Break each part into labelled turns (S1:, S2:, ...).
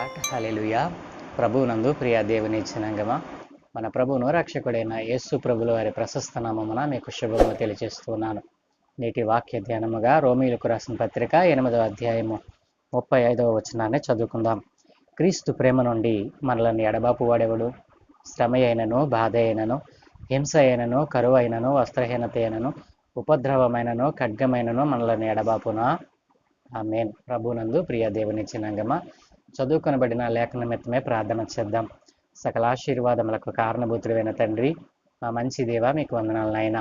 S1: Lord. హల్లెలూయా. ప్రభువునందు ప్రియ దేవుని జనాంగమా, మన ప్రభువును రక్షకుడైన యేసు ప్రభుల వారి ప్రశస్త నామమున మీకు శుభములు తెలియజేస్తున్నాను. నేటి వాక్య ధ్యానముగా రోమీయులకు రాసిన పత్రిక 8వ అధ్యాయము 35వ వచనాన్ని చదువుకుందాం. క్రీస్తు ప్రేమ నుండి మనల్ని ఎడబాపు వాడెవడు? శ్రమ అయినను, బాధ అయినను, హింస అయినను, కరువు అయినను, వస్త్రహీనత అయినను, ఉపద్రవమైనను, ఖడ్గమైనను మనల్ని ఎడబాపునా? ఆమేన్. ప్రభునందు ప్రియ దేవుని జనాంగమా, చదువుకొనబడిన లేఖన మిత్తమే ప్రార్థన చేద్దాం. సకల ఆశీర్వాదములకు కారణభూతుడైన తండ్రి, మా మంచి దేవ, మీకు వందనాలు నాయన.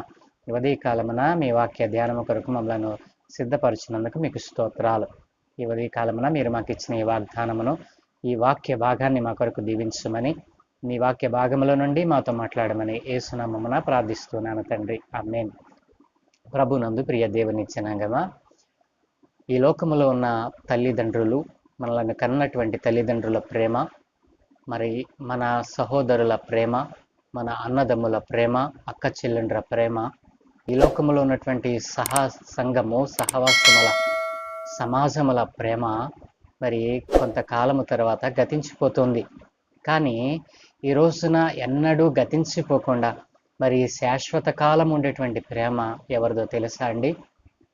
S1: ఉదయ కాలమున మీ వాక్య ధ్యానము కొరకు మమ్మల్ని సిద్ధపరిచినందుకు మీకు స్తోత్రాలు. ఈ ఉదయ కాలమున మీరు మాకు ఇచ్చిన ఈ వాగ్దానమును, ఈ వాక్య భాగాన్ని మా కొరకు దీవించమని, మీ వాక్య భాగముల నుండి మాతో మాట్లాడమని యేసునామమున ప్రార్థిస్తున్నాను తండ్రి. ఆమేన్. ప్రభునందు ప్రియ దేవుని జనాంగమా, ఈ లోకములో ఉన్న తల్లిదండ్రులు, మనల్ని కన్నటువంటి తల్లిదండ్రుల ప్రేమ, మరి మన సహోదరుల ప్రేమ, మన అన్నదమ్ముల ప్రేమ, అక్క చెల్లెండ్ర ప్రేమ, ఈ లోకములో ఉన్నటువంటి సంఘము, సహవాసముల సమాజముల ప్రేమ మరి కొంతకాలము తర్వాత గతించిపోతుంది. కానీ ఈ రోజున ఎన్నడూ గతించిపోకుండా మరి శాశ్వత కాలం ఉండేటువంటి ప్రేమ ఎవరిదో తెలుసా అండి?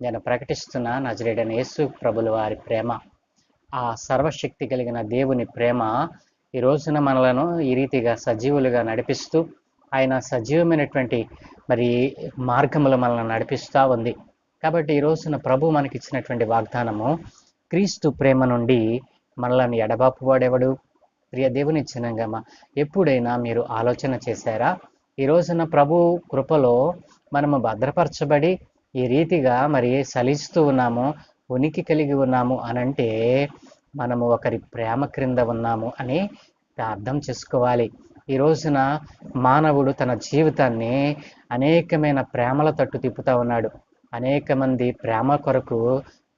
S1: నేను ప్రకటిస్తున్న నజరేయుడైన యేసు ప్రభుల వారి ప్రేమ, ఆ సర్వశక్తి కలిగిన దేవుని ప్రేమ ఈ రోజున మనలను ఈ రీతిగా సజీవులుగా నడిపిస్తూ, ఆయన సజీవమైనటువంటి మరి మార్గములు మనల్ని నడిపిస్తూ ఉంది. కాబట్టి ఈ రోజున ప్రభు మనకి ఇచ్చినటువంటి వాగ్దానము, క్రీస్తు ప్రేమ నుండి మనల్ని ఎడబాపు వాడెవడు? ప్రియ దేవుని జనాంగమా, ఎప్పుడైనా మీరు ఆలోచన చేశారా? ఈ రోజున ప్రభు కృపలో మనము భద్రపరచబడి ఈ రీతిగా మరి సలిస్తూ ఉన్నాము, ఉనికి కలిగి ఉన్నాము అనంటే మనము ఒకరి ప్రేమ క్రింద ఉన్నాము అని అర్థం చేసుకోవాలి. ఈ రోజున మానవుడు తన జీవితాన్ని అనేకమైన ప్రేమల తట్టు తిప్పుతూ ఉన్నాడు. అనేక మంది ప్రేమ కొరకు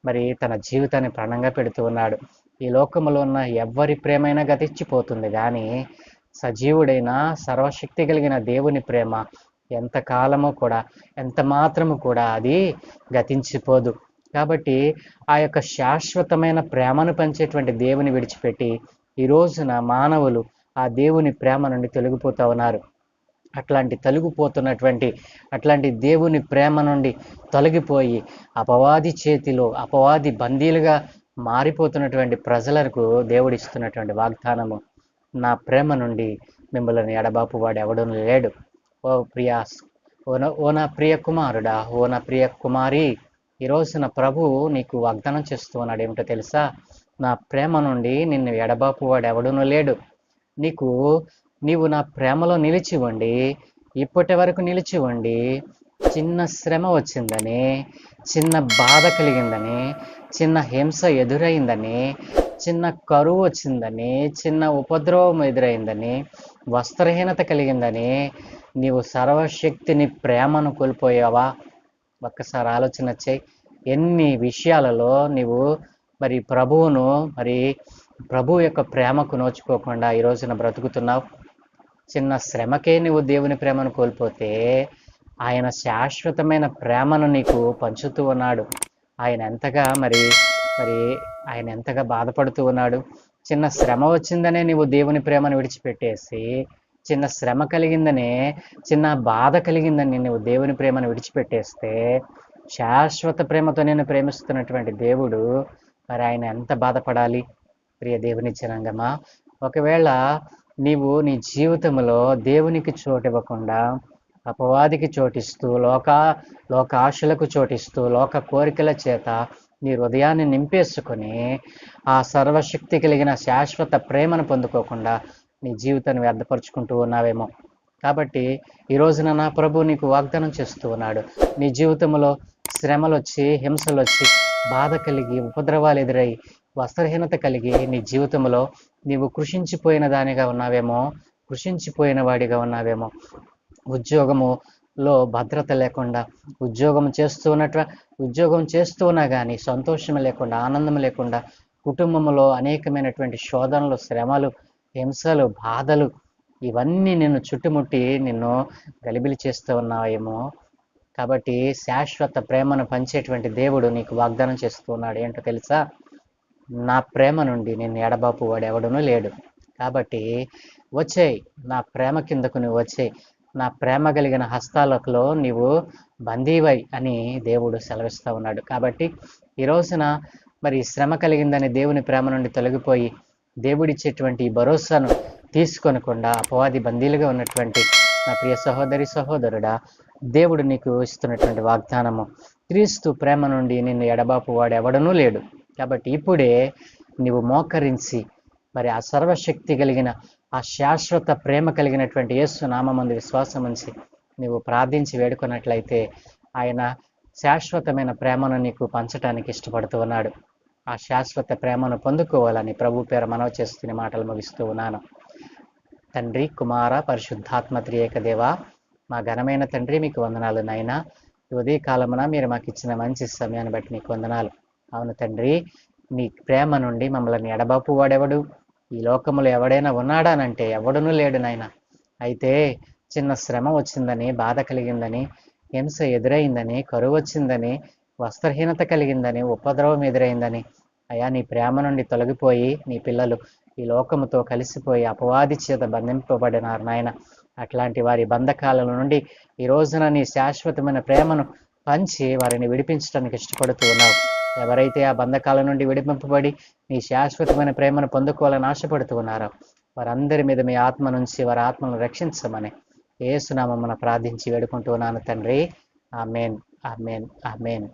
S1: మరి తన జీవితాన్ని ప్రాణంగా పెడుతూ ఉన్నాడు. ఈ లోకంలో ఉన్న ఎవరి ప్రేమైనా గతించిపోతుంది, కానీ సజీవుడైన సర్వశక్తి కలిగిన దేవుని ప్రేమ ఎంతకాలము కూడా, ఎంత మాత్రము కూడా అది గతించిపోదు. కాబట్టి ఆ యొక్క శాశ్వతమైన ప్రేమను పంచేటువంటి దేవుని విడిచిపెట్టి ఈ రోజున మానవులు ఆ దేవుని ప్రేమ నుండి తొలగిపోతూ ఉన్నారు. అట్లాంటి దేవుని ప్రేమ నుండి తొలగిపోయి అపవాది చేతిలో, అపవాది బందీలుగా మారిపోతున్నటువంటి ప్రజలకు దేవుడిస్తున్నటువంటి వాగ్దానము, నా ప్రేమ నుండి మిమ్మల్ని ఎడబాపు వాడు ఎవడూ లేడు. ఓ నా ప్రియ కుమారుడా, ఓ నా ప్రియ కుమారి, ఈ రోజున ప్రభు నీకు వాగ్దానం చేస్తూ ఉన్నాడు. ఏమిటో తెలుసా? నా ప్రేమ నుండి నిన్ను ఎడబాపు వాడు ఎవడూ లేడు. నీవు నా ప్రేమలో నిలిచి ఉండి, ఇప్పటి వరకు నిలిచి ఉండి, చిన్న శ్రమ వచ్చిందని, చిన్న బాధ కలిగిందని, చిన్న హింస ఎదురైందని, చిన్న కరువు వచ్చిందని, చిన్న ఉపద్రవం ఎదురైందని, వస్త్రహీనత కలిగిందని నీవు సర్వశక్తిని ప్రేమను కోల్పోయావా? ఒక్కసారి ఆలోచన చేయి. ఎన్ని విషయాలలో నీవు మరి ప్రభు యొక్క ప్రేమకు నోచుకోకుండా ఈ రోజున బ్రతుకుతున్నావు. చిన్న శ్రమకే నువ్వు దేవుని ప్రేమను కోల్పోతే ఆయన శాశ్వతమైన ప్రేమను నీకు పంచుతూ ఉన్నాడు. ఆయన ఎంతగా బాధపడుతూ ఉన్నాడు. చిన్న శ్రమ వచ్చిందనే నీవు దేవుని ప్రేమను విడిచిపెట్టేసి, చిన్న శ్రమ కలిగిందనే, చిన్న బాధ కలిగిందని నువ్వు దేవుని ప్రేమను విడిచిపెట్టేస్తే, శాశ్వత ప్రేమతో నేను ప్రేమిస్తున్నటువంటి దేవుడు మరి ఆయన ఎంత బాధపడాలి? ప్రియ దేవుని జనాంగమా, ఒకవేళ నీవు నీ జీవితంలో దేవునికి చోటు ఇవ్వకుండా అపవాదికి చోటిస్తూ, లోకాశలకు చోటిస్తూ, లోక కోరికల చేత నీ హృదయాన్ని నింపేసుకొని ఆ సర్వశక్తి కలిగిన శాశ్వత ప్రేమను పొందుకోకుండా నీ జీవితాన్ని వ్యర్థపరుచుకుంటూ ఉన్నావేమో. కాబట్టి ఈ రోజున నా ప్రభు నీకు వాగ్దానం చేస్తూ ఉన్నాడు. నీ జీవితంలో శ్రమలు వచ్చి, హింసలు వచ్చి, బాధ కలిగి, ఉపద్రవాలు ఎదురై, వస్త్రహీనత కలిగి నీ జీవితంలో నీవు కృషించిపోయిన దానిగా ఉన్నావేమో, కృషించిపోయిన వాడిగా ఉన్నావేమో. ఉద్యోగములో భద్రత లేకుండా, ఉద్యోగం చేస్తూ ఉన్నా కానీ సంతోషం లేకుండా, ఆనందం లేకుండా, కుటుంబంలో అనేకమైనటువంటి శోధనలు, శ్రమలు, హింసలు, బాధలు, ఇవన్నీ నిన్ను చుట్టుముట్టి నిన్ను గలిబిలి చేస్తూ ఉన్నావేమో. కాబట్టి శాశ్వత ప్రేమను పంచేటువంటి దేవుడు నీకు వాగ్దానం చేస్తూ ఉన్నాడు. ఏంటో తెలుసా? నా ప్రేమ నుండి నిన్ను ఎడబాపు వాడు ఎవడనూ లేడు. కాబట్టి వచ్చేయి, నా ప్రేమ కిందకు నువ్వు వచ్చేయి, నా ప్రేమ కలిగిన హస్తాలలో నీవు బందీవై అని దేవుడు సెలవిస్తూ ఉన్నాడు. కాబట్టి ఈ రోజున మరి శ్రమ కలిగిందని దేవుని ప్రేమ నుండి తొలగిపోయి దేవుడిచ్చేటువంటి ఈ భరోసాను తీసుకొనకుండా అపవాది బందీలుగా ఉన్నటువంటి నా ప్రియ సహోదరి సహోదరుడా, దేవుడు నీకు ఇస్తున్నటువంటి వాగ్దానము, క్రీస్తు ప్రేమ నుండి నిన్ను ఎడబాపు వాడు ఎవడనూ లేడు. కాబట్టి ఇప్పుడే నీవు మోకరించి మరి ఆ సర్వశక్తి కలిగిన ఆ శాశ్వత ప్రేమ కలిగినటువంటి యేసు నామమందు విశ్వాసం ఉంచి నీవు ప్రార్థించి వేడుకున్నట్లయితే ఆయన శాశ్వతమైన ప్రేమను నీకు పంచటానికి ఇష్టపడుతూ ఉన్నాడు. ఆ శాశ్వత ప్రేమను పొందుకోవాలని ప్రభు పేరు మనవి చేస్తున్న మాటలు ముగిస్తూ ఉన్నాను. తండ్రి, కుమార, పరిశుద్ధాత్మ త్రియేక దేవ, మా ఘనమైన తండ్రి మీకు వందనాలు నాయనా. ఈ ఉదయ కాలమున మీరు మాకు ఇచ్చిన మంచి సమయాన్ని బట్టి నీకు వందనాలు. అవును తండ్రి, నీ ప్రేమ నుండి మమ్మల్ని ఎడబాపు వాడెవడు? ఈ లోకములో ఎవడైనా ఉన్నాడానంటే ఎవడునూ లేడు నాయన. అయితే చిన్న శ్రమ వచ్చిందని, బాధ కలిగిందని, హింస ఎదురైందని, కరువు వచ్చిందని, వస్త్రహీనత కలిగిందని, ఉపద్రవం ఎదురైందని అయ్యా నీ ప్రేమ నుండి తొలగిపోయి నీ పిల్లలు ఈ లోకముతో కలిసిపోయి అపవాది చేత బంధింపబడినారు నాయన. అట్లాంటి వారి బంధకాల నుండి ఈ రోజున నీ శాశ్వతమైన ప్రేమను పంచి వారిని విడిపించడానికి ఇష్టపడుతూ ఉన్నావు. ఎవరైతే ఆ బంధకాల నుండి విడిపింపబడి నీ శాశ్వతమైన ప్రేమను పొందుకోవాలని ఆశపడుతూ ఉన్నారో వారందరి మీద మీ ఆత్మ నుంచి వారి ఆత్మను రక్షించమని యేసునామమున ప్రార్థించి వేడుకుంటూ ఉన్నాను తండ్రి. ఆమేన్, ఆమేన్, ఆమేన్.